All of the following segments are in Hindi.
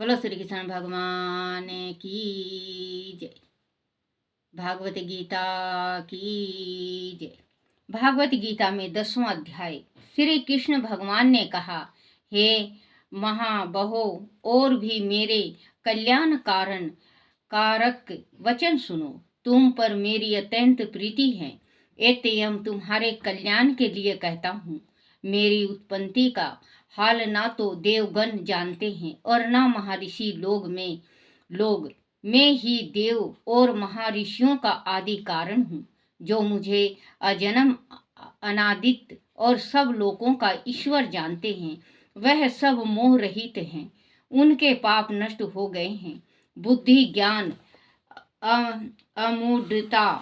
बोलो श्री कृष्ण भगवान की जय। भागवत गीता की जय। भागवत गीता में 10वां अध्याय। श्री कृष्ण भगवान ने कहा, हे महाबहो, और भी मेरे कल्याण कारक वचन सुनो। तुम पर मेरी अत्यंत प्रीति है, एतयम तुम्हारे कल्याण के लिए कहता हूँ। मेरी उत्पत्ति का हाल ना तो देवगण जानते हैं और ना महर्षि लोग मैं ही देव और महर्षियों का आदि कारण हूँ, जो मुझे अजन्म अनादित और सब लोगों का ईश्वर जानते हैं। वह सब मोह रहित हैं, उनके पाप नष्ट हो गए हैं। बुद्धि, ज्ञान, अमूढ़ता,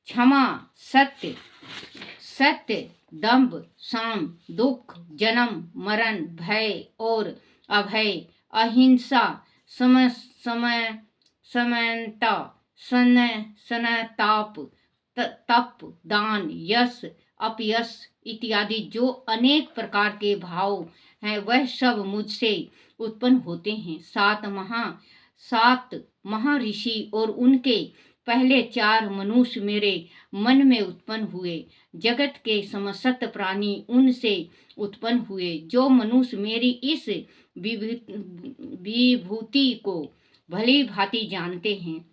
क्षमा, सत्य, दंभ, साम, दुख, जन्म मरण, भय और अभय, अहिंसा, समयता, सनताप, तप, दान, यश, अपयश इत्यादि जो अनेक प्रकार के भाव हैं, वह सब मुझसे उत्पन्न होते हैं। सात महर्षि और उनके पहले 4 मनुष्य मेरे मन में उत्पन्न हुए। जगत के समस्त प्राणी उनसे उत्पन्न हुए। जो मनुष्य मेरी इस विभूति को भली भांति जानते हैं,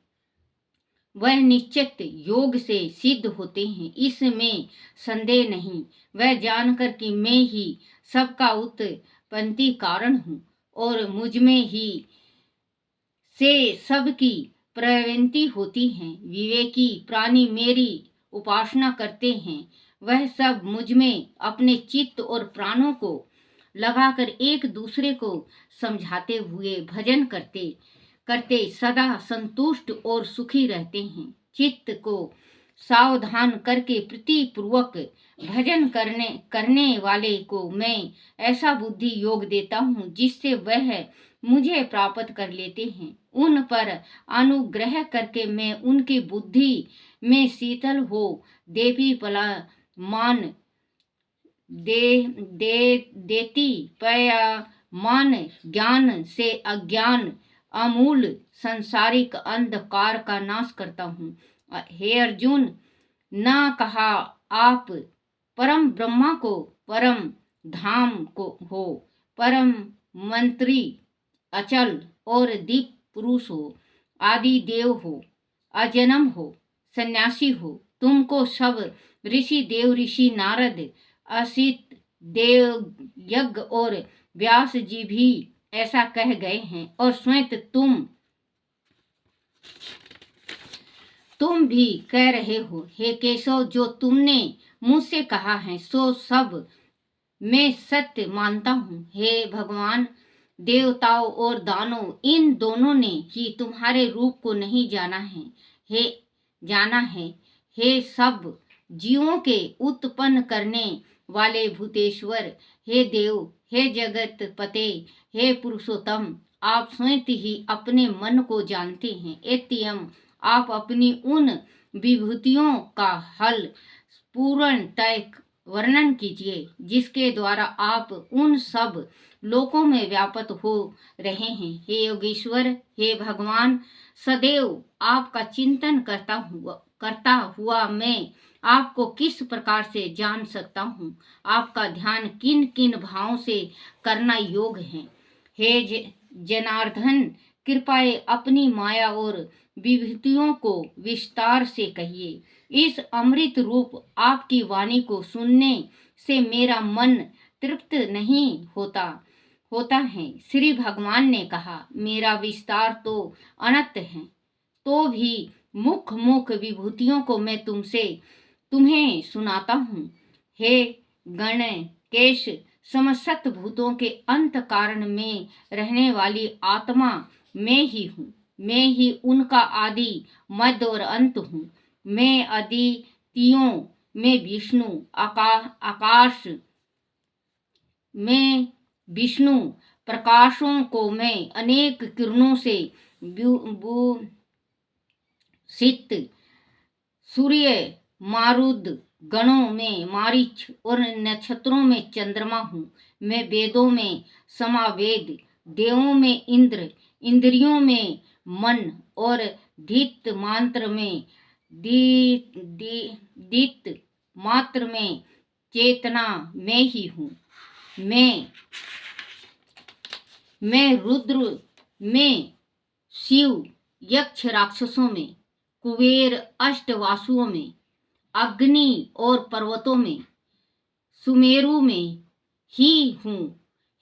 वह निश्चित योग से सिद्ध होते हैं, इसमें संदेह नहीं। वह जानकर कि मैं ही सबका उत्पत्ति कारण हूँ और मुझमें ही से सबकी प्रवृत्ति होती है। विवेकी प्राणी मेरी उपासना करते हैं, वह सब मुझमें अपने चित्त और प्राणों को लगाकर एक दूसरे को समझाते हुए भजन करते सदा संतुष्ट और सुखी रहते हैं। चित्त को सावधान करके प्रीतिपूर्वक भजन करने वाले को मैं ऐसा बुद्धि योग देता हूँ, जिससे वह मुझे प्राप्त कर लेते हैं। उन पर अनुग्रह करके मैं उनकी बुद्धि में शीतल हो देवी पला मान देती मान ज्ञान से अज्ञान अमूल सांसारिक अंधकार का नाश करता हूँ। हे अर्जुन, ना कहा आप परम ब्रह्मा को परम धाम को हो, परम मंत्री, अचल और दीप पुरुष हो, आदि देव हो, अजन्म हो, सन्यासी हो। तुमको सब ऋषि, देव ऋषि नारद, असित देव यज्ञ और व्यास जी भी ऐसा कह गए हैं, और स्वयं तुम भी कह रहे हो। हे केशव, जो तुमने मुझसे कहा है सो सब मैं सत्य मानता हूँ। हे भगवान, देवताओं और दानव इन दोनों ने ही तुम्हारे रूप को नहीं जाना है। हे सब जीवों के उत्पन्न करने वाले भूतेश्वर, हे देव, हे जगत पते, हे पुरुषोत्तम, आप स्वयं ही अपने मन को जानते हैं। एत्यम आप अपनी उन विभूतियों का हल पूर्ण तय वर्णन कीजिए, जिसके द्वारा आप उन सब लोकों में व्याप्त हो रहे हैं। हे योगेश्वर, हे भगवान, सदैव आपका चिंतन करता हुआ मैं आपको किस प्रकार से जान सकता हूँ? आपका ध्यान किन किन भावों से करना योग है? हे जनार्दन, कृपया अपनी माया और विभूतियों को विस्तार से कहिए। इस अमृत रूप आपकी वाणी को सुनने से मेरा मन तृप्त नहीं होता है। श्री भगवान ने कहा, मेरा विस्तार तो अनंत है, तो भी मुख विभूतियों को मैं तुम्हें सुनाता हूँ। हे गणकेश, समस्त भूतों के अंत कारण में रहने वाली आत्मा मैं ही हूँ। मैं ही उनका आदि, मध्य और अंत हूँ। मैं अदितियों में विष्णु, आकाश में विष्णु, प्रकाशों को मैं अनेक किरणों से भूषित, सूर्य, मारुद गणों में मारीच और नक्षत्रों में चंद्रमा हूँ। मैं वेदों में समावेद, देवों में इंद्र, इंद्रियों में मन और धित मात्र में दीत मात्र में चेतना मैं ही हूँ। मैं रुद्र में, शिव यक्ष राक्षसों में, कुबेर अष्ट वासुओं में, अग्नि और पर्वतों में, सुमेरु में ही हूँ।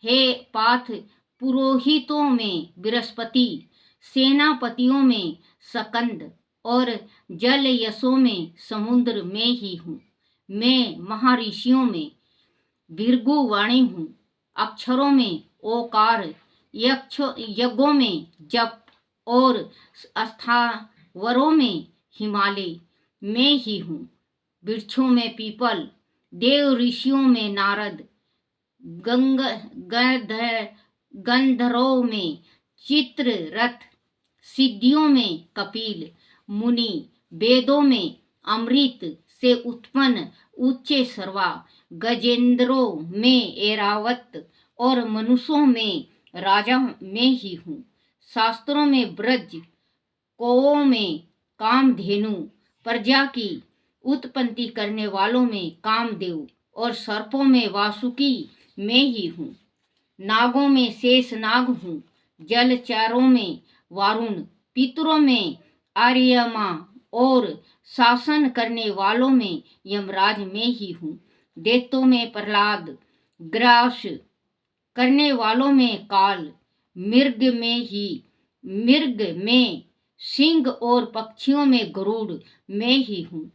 हे पाथ पुरोहितों में बृहस्पति, सेनापतियों में सकंद और जल यशों में समुद्र में ही हूँ। मैं महर्षियों में भृगुवाणी हूँ, अक्षरों में ओकार, यज्ञों में जप और स्थावरों में हिमालय में ही हूँ। वृक्षों में पीपल, देव ऋषियों में नारद, गंधर्वों में चित्ररथ, सिद्धियों में कपिल मुनि, वेदों में अमृत से उत्पन्न उच्च सर्वा, गजेंद्रों में ऐरावत और मनुष्यों में राजा में ही हूँ। शास्त्रों में ब्रज, कौओं में कामधेनु, प्रजा की उत्पत्ति करने वालों में कामदेव और सर्पों में वासुकी मैं ही हूँ। नागों में शेष नाग हूँ, जलचरों में वारुण, पितरों में आर्यमा और शासन करने वालों में यमराज में ही हूँ। दैत्यों में प्रहलाद, ग्रास करने वालों में काल, मृग में सिंह और पक्षियों में गरुड़ मैं ही हूँ।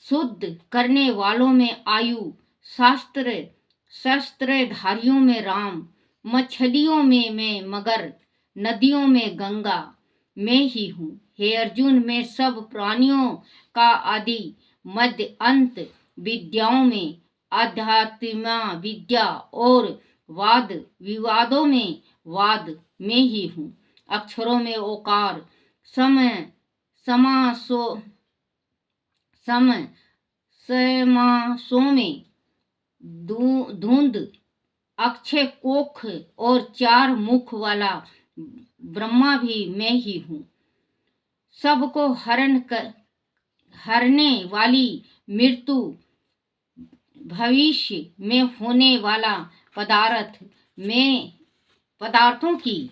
शुद्ध करने वालों में आयु, शस्त्रधारियों में राम, मछलियों में मैं मगर, नदियों में गंगा मैं ही हूँ। हे अर्जुन, मैं सब प्राणियों का आदि मध्य अंत, विद्याओं में आध्यात्म विद्या और वाद विवादों में वाद में ही हूँ। अक्षरों में ओकार, समासों में धुंध, अक्षय कोख और चार मुख वाला ब्रह्मा भी मैं ही हूँ। सबको हरने वाली मृत्यु, भविष्य में होने वाला पदार्थों की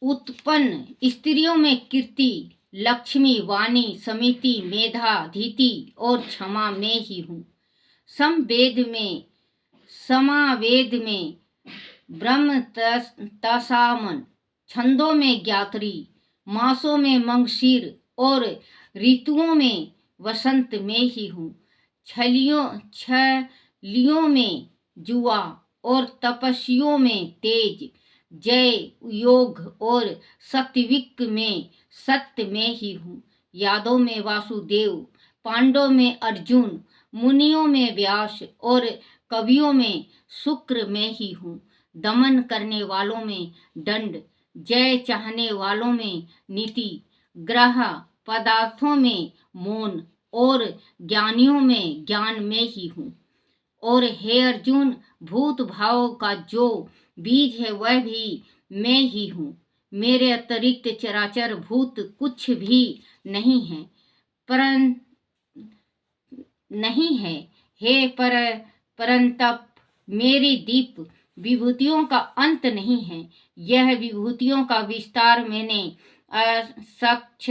उत्पन्न स्त्रियों में कीर्ति, लक्ष्मी, वाणी, समिति, मेधा, धीति और क्षमा मैं ही हूँ। समावेद में ब्रह्म तसामन, छंदों में ज्ञात्री, मासों में मंगशीर और ऋतुओं में वसंत में ही हूँ। छलियों में जुआ और तपस्वियों में तेज, जय योग और सत्विक में सत्य में ही हूँ। यादों में वासुदेव, पांडवों में अर्जुन, मुनियों में व्यास और कवियों में शुक्र में ही हूँ। दमन करने वालों में दंड, जय चाहने वालों में नीति, ग्रह पदार्थों में मौन और ज्ञानियों में ज्ञान में ही हूँ। और हे अर्जुन, भूत भाव का जो बीज है वह भी मैं ही हूँ। मेरे अतिरिक्त चराचर भूत कुछ भी नहीं है, परंतप मेरी दीप विभूतियों का अंत नहीं है। यह विभूतियों का विस्तार मैंने सक्ष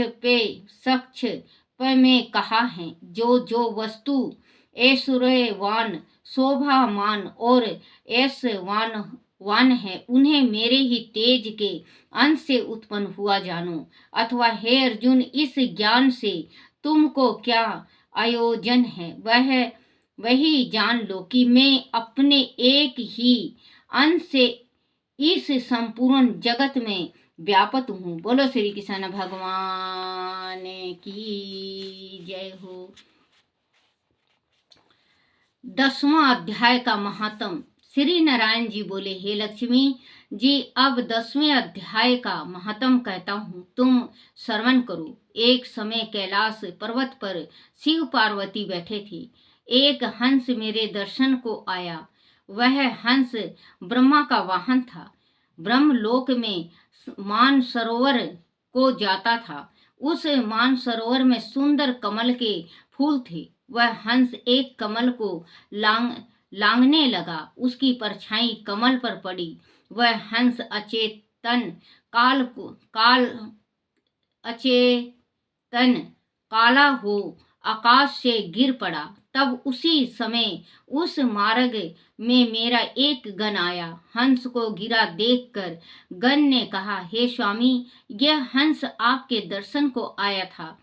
में कहा है। जो वस्तु ऐश्वर्यवान, शोभामान और ऐश्वर्यवान है, उन्हें मेरे ही तेज के अंश से उत्पन्न हुआ जानो। अथवा हे अर्जुन, इस ज्ञान से तुमको क्या आयोजन है वही जान लो कि मैं अपने एक ही अंश से इस संपूर्ण जगत में व्यापक हूँ। बोलो श्री कृष्ण भगवान की जय हो। 10वां अध्याय का महात्म। श्री नारायण जी बोले, हे लक्ष्मी जी, अब 10वें अध्याय का महत्म कहता हूँ, तुम श्रवण करो। एक समय कैलाश पर्वत पर शिव पार्वती बैठे थे। एक हंस मेरे दर्शन को आया। वह हंस ब्रह्मा का वाहन था। ब्रह्मलोक में मानसरोवर को जाता था। उस मानसरोवर में सुंदर कमल के फूल थे। वह हंस एक कमल को लांघने लगा। उसकी परछाई कमल पर पड़ी। वह हंस अचेतन काला हो आकाश से गिर पड़ा। तब उसी समय उस मार्ग में मेरा एक गण आया। हंस को गिरा देखकर गण ने कहा, हे स्वामी, यह हंस आपके दर्शन को आया था।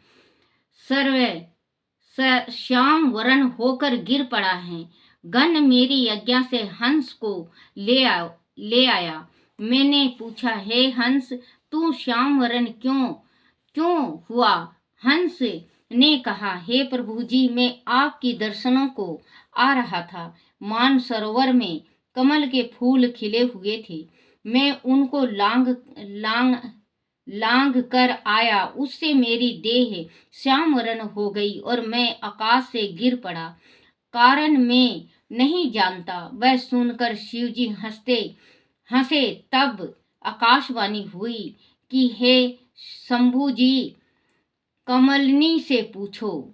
श्याम वरण होकर गिर पड़ा है। गण मेरी आज्ञा से हंस को ले आया। मैंने पूछा, हे हंस, तू श्याम वरण क्यों हुआ? हंस ने कहा, हे प्रभु जी, मैं आपकी दर्शनों को आ रहा था। मानसरोवर में कमल के फूल खिले हुए थे। मैं उनको लांघ कर आया। उससे मेरी देह श्याम वर्ण हो गई और मैं आकाश से गिर पड़ा। कारण मैं नहीं जानता। वह सुनकर शिवजी हंसे। तब आकाशवाणी हुई कि हे शंभु जी, कमलनी से पूछो,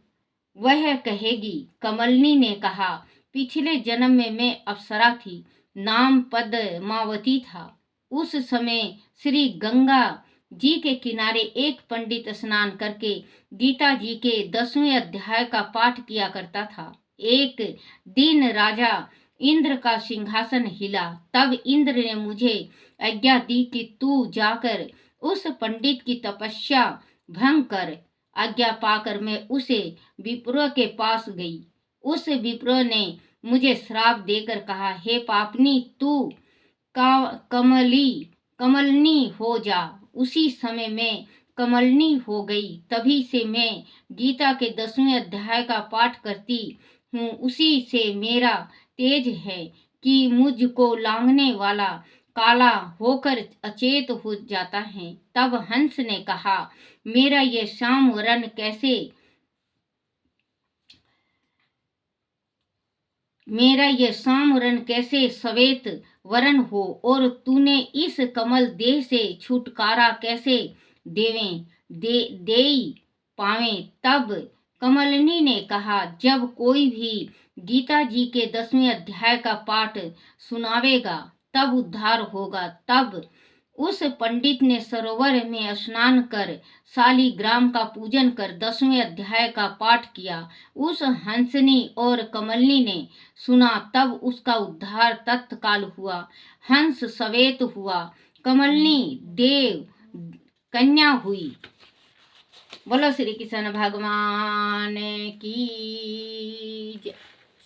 वह कहेगी। कमलनी ने कहा, पिछले जन्म में मैं अप्सरा थी, नाम पद्मावती था। उस समय श्री गंगा जी के किनारे एक पंडित स्नान करके गीता जी के 10वें अध्याय का पाठ किया करता था। एक दिन राजा इंद्र का सिंहासन हिला। तब इंद्र ने मुझे आज्ञा दी कि तू जाकर उस पंडित की तपस्या भंग कर। आज्ञा पाकर मैं उसे विप्र के पास गई। उस विप्र ने मुझे श्राप देकर कहा, हे पापनी, तू कमलनी हो जा। उसी समय मैं कमलनी हो गई। तभी से मैं गीता के 10वें अध्याय का पाठ करती हूँ। उसी से मेरा तेज है कि मुझको लांघने वाला काला होकर अचेत हो जाता है। तब हंस ने कहा, मेरा ये श्याम वर्ण कैसे श्वेत वरण हो, और तूने इस कमल देह से छुटकारा कैसे दे पावे? तब कमलनी ने कहा, जब कोई भी गीता जी के 10वें अध्याय का पाठ सुनावेगा तब उद्धार होगा। तब उस पंडित ने सरोवर में स्नान कर शालिग्राम का पूजन कर 10वें अध्याय का पाठ किया। उस हंसनी और कमलनी ने सुना। तब उसका उद्धार तत्काल हुआ। हंस श्वेत हुआ, कमलनी देव कन्या हुई। बोलो श्री कृष्ण भगवान की जय।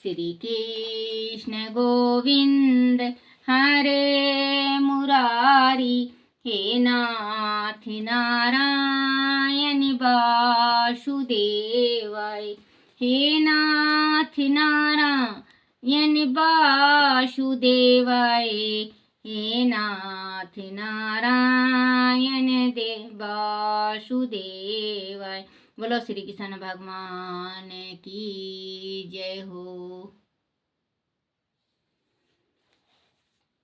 श्री कृष्ण गोविंद हरे मुरारी, हे नाथ नारायण वासुदेवाय, हे नाथ नारायण वासुदेवाय, हे नाथ नारायण वासुदेवाय। बोलो श्री कृष्ण भगवान की जय हो।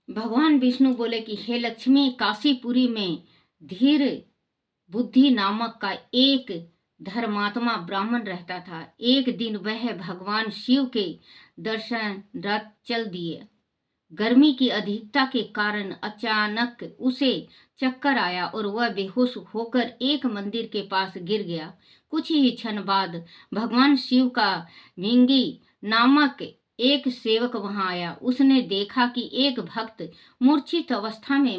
भगवान विष्णु बोले कि हे लक्ष्मी, काशीपुरी में धीर बुद्धि नामक का एक धर्मात्मा ब्राह्मण रहता था। एक दिन वह भगवान शिव के दर्शन रथ चल दिए। गर्मी की अधिकता के कारण अचानक उसे चक्कर आया और वह बेहोश होकर एक मंदिर के पास गिर गया। कुछ ही क्षण बाद भगवान शिव का भिंगी नामक एक सेवक वहां आया। उसने देखा कि एक भक्त मूर्छित अवस्था में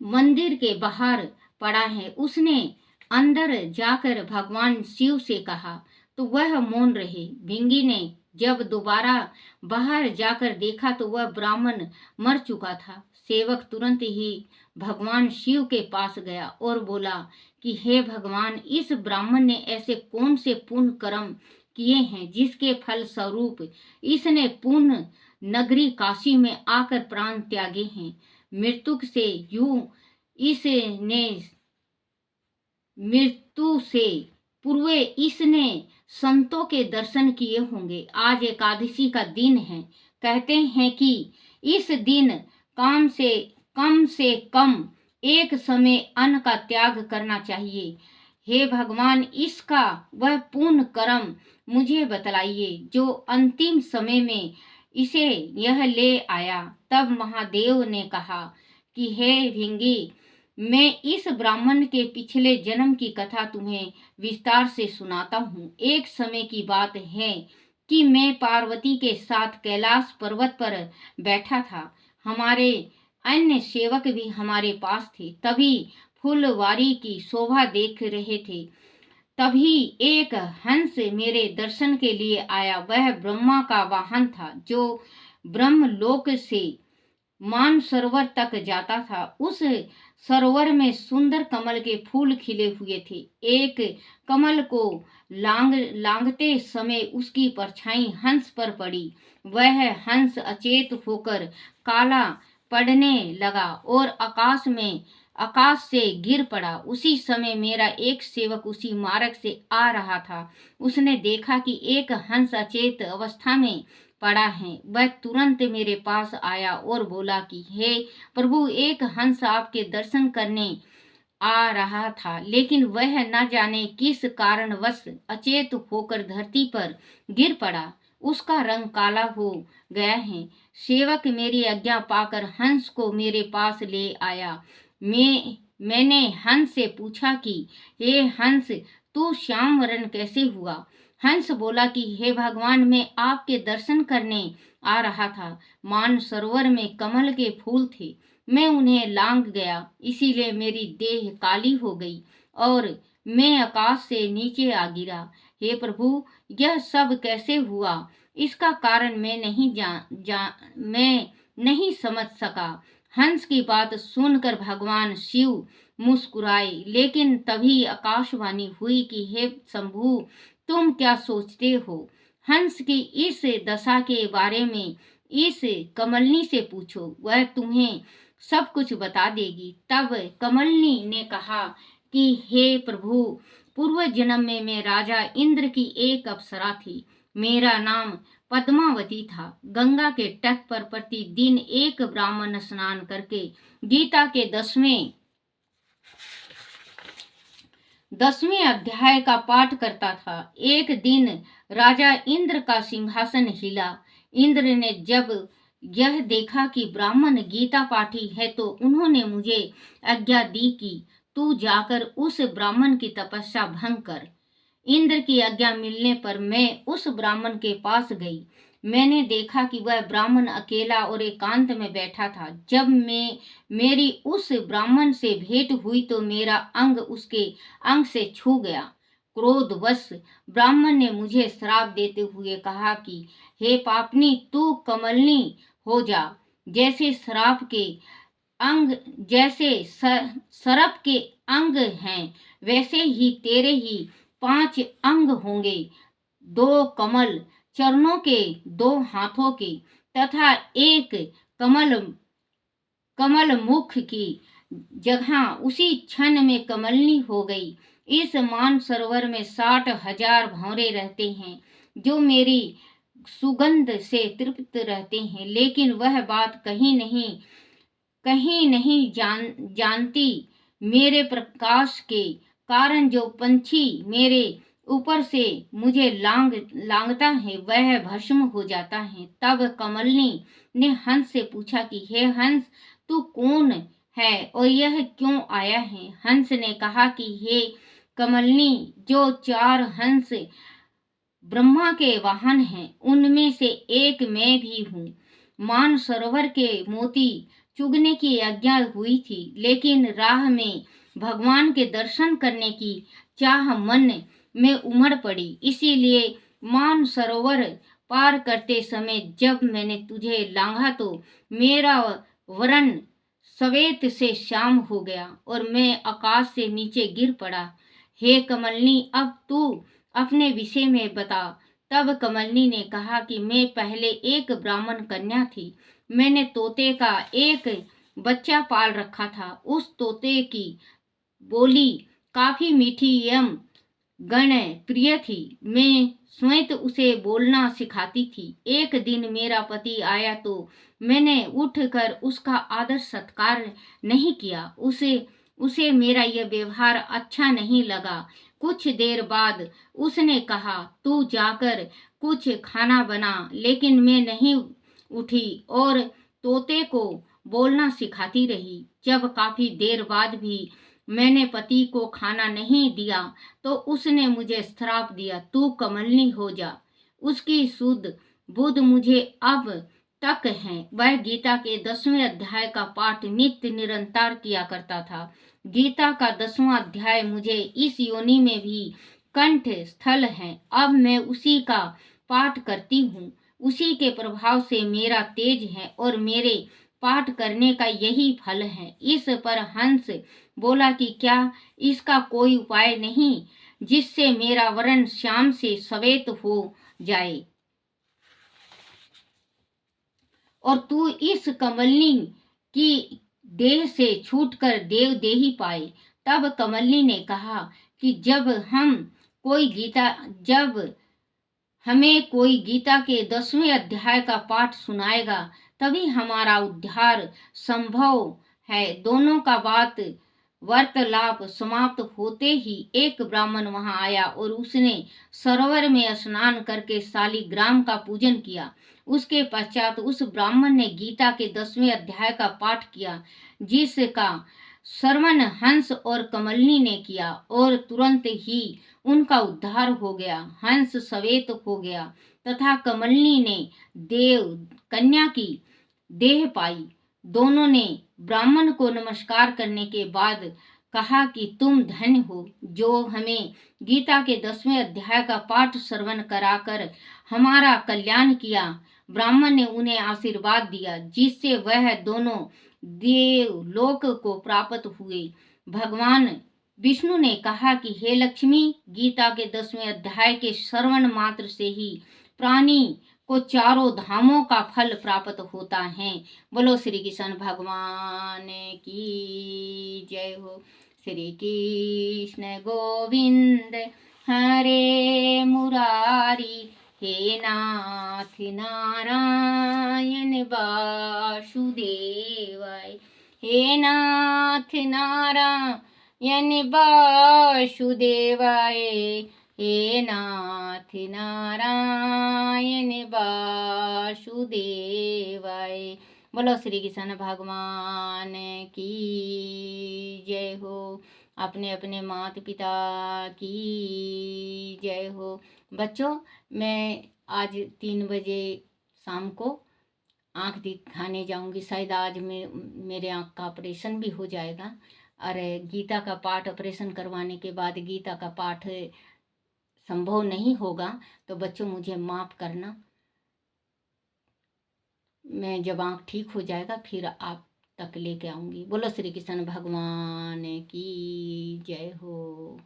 मंदिर के बाहर पड़ा है। उसने अंदर जाकर भगवान शिव से कहा तो वह मौन रहे। भिंगी ने जब दोबारा बाहर जाकर देखा तो वह ब्राह्मण मर चुका था। सेवक तुरंत ही भगवान शिव के पास गया और बोला कि हे भगवान, इस ब्राह्मण ने ऐसे कौन से पुण्य कर्म किए हैं जिसके फल स्वरूप इसने पुण्य नगरी काशी में आकर प्राण त्यागे हैं। मृत्यु से पूर्व इसने संतों के दर्शन किए होंगे। आज एकादशी का दिन है। कहते हैं कि इस दिन कम से कम एक समय अन्न का त्याग करना चाहिए। हे भगवान, इसका वह पुण्य कर्म मुझे बतलाइए जो अंतिम समय में इसे यह ले आया। तब महादेव ने कहा कि हे भिंगी, मैं इस ब्राह्मण के पिछले जन्म की कथा तुम्हें विस्तार से सुनाता हूँ। एक समय की बात है कि मैं पार्वती के साथ कैलाश पर्वत पर बैठा था। हमारे अन्य सेवक भी हमारे पास थे। तभी फुलवारी की शोभा देख रहे थे। तभी एक हंस मेरे दर्शन के लिए आया। वह ब्रह्मा का वाहन था जो ब्रह्मलोक से मानसरोवर तक जाता था। उस सरोवर में सुंदर कमल के फूल खिले हुए थे। एक कमल को लांघते समय उसकी परछाई हंस पर पड़ी। वह हंस अचेत होकर काला पड़ने लगा और आकाश से गिर पड़ा। उसी समय मेरा एक सेवक उसी मार्ग से आ रहा था। उसने देखा कि एक हंस अचेत अवस्था में पड़ा है। वह तुरंत मेरे पास आया और बोला कि हे प्रभु, एक हंस आपके दर्शन करने आ रहा था, लेकिन वह न जाने किस कारणवश अचेत होकर धरती पर गिर पड़ा। उसका रंग काला हो गया है। सेवक मेरी आज्ञा पाकर हंस को मेरे पास ले आया। मैंने हंस से पूछा कि हे हंस, तू श्याम वर्ण कैसे हुआ? हंस बोला कि हे भगवान, मैं आपके दर्शन करने आ रहा था। मानसरोवर में कमल के फूल थे, मैं उन्हें लांघ गया, इसीलिए मेरी देह काली हो गई और मैं आकाश से नीचे आ गिरा। हे प्रभु, यह सब कैसे हुआ? इसका कारण मैं नहीं समझ सका। हंस की बात सुनकर भगवान शिव मुस्कुराए, लेकिन तभी आकाशवाणी हुई कि हे शंभु, तुम क्या सोचते हो? हंस की इस दशा के बारे में इस कमलनी से पूछो, वह तुम्हें सब कुछ बता देगी। तब कमलनी ने कहा कि हे प्रभु, पूर्व जन्म में मैं राजा इंद्र की एक अप्सरा थी। मेरा नाम पद्मावती था। गंगा के तट पर प्रतिदिन एक ब्राह्मण स्नान करके गीता के 10वें अध्याय का पाठ करता था। एक दिन राजा इंद्र का सिंहासन हिला। इंद्र ने जब यह देखा कि ब्राह्मण गीता पाठी है तो उन्होंने मुझे आज्ञा दी कि तू जाकर उस ब्राह्मण की तपस्या भंग कर। इंद्र की आज्ञा मिलने पर मैं उस ब्राह्मण के पास गई। मैंने देखा कि वह ब्राह्मण अकेला और एकांत में बैठा था। जब मेरी उस ब्राह्मण से भेंट हुई तो मेरा अंग उसके अंग से छू गया। क्रोधवश ब्राह्मण ने मुझे श्राप देते हुए कहा कि हे पापनी, तू कमलनी हो जा। जैसे सर्प के अंग हैं, वैसे ही तेरे ही 5 अंग होंगे, 2 कमल चरणों के, 2 हाथों के तथा एक कमल मुख की जगह उसी क्षण में कमलनी हो गई। इस मानसरोवर में 60,000 भंवरे रहते हैं जो मेरी सुगंध से तृप्त रहते हैं, लेकिन वह बात कहीं नहीं जानती। मेरे प्रकाश के कारण जो पंछी मेरे ऊपर से मुझे लांघता है वह भस्म हो जाता है। तब कमलनी ने हंस से पूछा कि हे हंस, तू कौन है और यह क्यों आया है? हंस ने कहा कि हे कमलनी, जो 4 हंस ब्रह्मा के वाहन हैं, उनमें से एक मैं भी हूँ। मानसरोवर के मोती चुगने की आज्ञा हुई थी, लेकिन राह में भगवान के दर्शन करने की चाह मन में उमड़ पड़ी, इसीलिए मानसरोवर पार करते समय जब मैंने तुझे लांघा तो मेरा वरण सवेत से शाम हो गया और मैं आकाश से नीचे गिर पड़ा। हे कमलनी, अब तू अपने विषय में बता। तब कमलनी ने कहा कि मैं पहले एक ब्राह्मण कन्या थी। मैंने तोते का एक बच्चा पाल रखा था। उस तोते की बोली काफी मीठी एवं गण प्रिय थी। मैं स्वयं उसे बोलना सिखाती थी। एक दिन मेरा पति आया तो मैंने उठकर उसका आदर सत्कार नहीं किया। उसे उसे मेरा यह व्यवहार अच्छा नहीं लगा। कुछ देर बाद उसने कहा, तू जाकर कुछ खाना बना। लेकिन मैं नहीं उठी और तोते को बोलना सिखाती रही। जब काफी देर बाद भी मैंने पति को खाना नहीं दिया तो उसने मुझे श्राप दिया, तू कमलनी हो जा। उसकी शुद्ध बुद्ध मुझे अब तक है। वह गीता के 10वें अध्याय का पाठ नित्य निरंतर किया करता था। गीता का 10वां अध्याय मुझे इस योनि में भी कंठ स्थल है। अब मैं उसी का पाठ करती हूँ। उसी के प्रभाव से मेरा तेज है और मेरे पाठ करने का यही फल है। इस पर हंस बोला कि क्या इसका कोई उपाय नहीं जिससे मेरा वरण श्याम से सवेत हो जाए और तू इस कमलनी की देह से छूटकर देव देही पाए। तब कमलनी ने कहा कि जब हमें कोई गीता के 10वें अध्याय का पाठ सुनाएगा तभी हमारा उद्धार संभव है। दोनों का वार्तालाप समाप्त होते ही एक ब्राह्मण वहां आया और उसने सरोवर में स्नान करके शालिग्राम का पूजन किया। उसके पश्चात उस ब्राह्मण ने गीता के 10वें अध्याय का पाठ किया, जिसका श्रवण हंस और कमलनी ने किया और तुरंत ही उनका उद्धार हो गया। हंस सवेत हो गया तथा कमलनी ने देव कन्या की देह पाई। दोनों ने ब्राह्मण को नमस्कार करने के बाद कहा कि तुम धन्य हो जो हमें गीता के 10वें अध्याय का पाठ श्रवण कराकर हमारा कल्याण किया। ब्राह्मण ने उन्हें आशीर्वाद दिया जिससे वह दोनों देवलोक को प्राप्त हुए। भगवान विष्णु ने कहा कि हे लक्ष्मी, गीता के 10वें अध्याय के श्रवण मात्र से ही प्राणी को चारों धामों का फल प्राप्त होता है। बोलो श्री कृष्ण भगवान की जय हो। श्री कृष्ण गोविंद हरे मुरारी, हे नाथ नारायण वासुदेवाय, हे नाथ नारायण वासुदेवाय, हे नाथ नारायण वासुदेवाय। बोलो श्री कृष्ण भगवान की जय हो। अपने अपने माता पिता की जय हो। बच्चों, मैं आज 3 बजे शाम को आँख दिखाने जाऊंगी। शायद आज मेरे आँख का ऑपरेशन भी हो जाएगा। और गीता का पाठ ऑपरेशन करवाने के बाद गीता का पाठ संभव नहीं होगा तो बच्चों मुझे माफ़ करना। मैं जब आँख ठीक हो जाएगा फिर आप तक लेके आऊँगी। बोलो श्री कृष्ण भगवान की जय हो।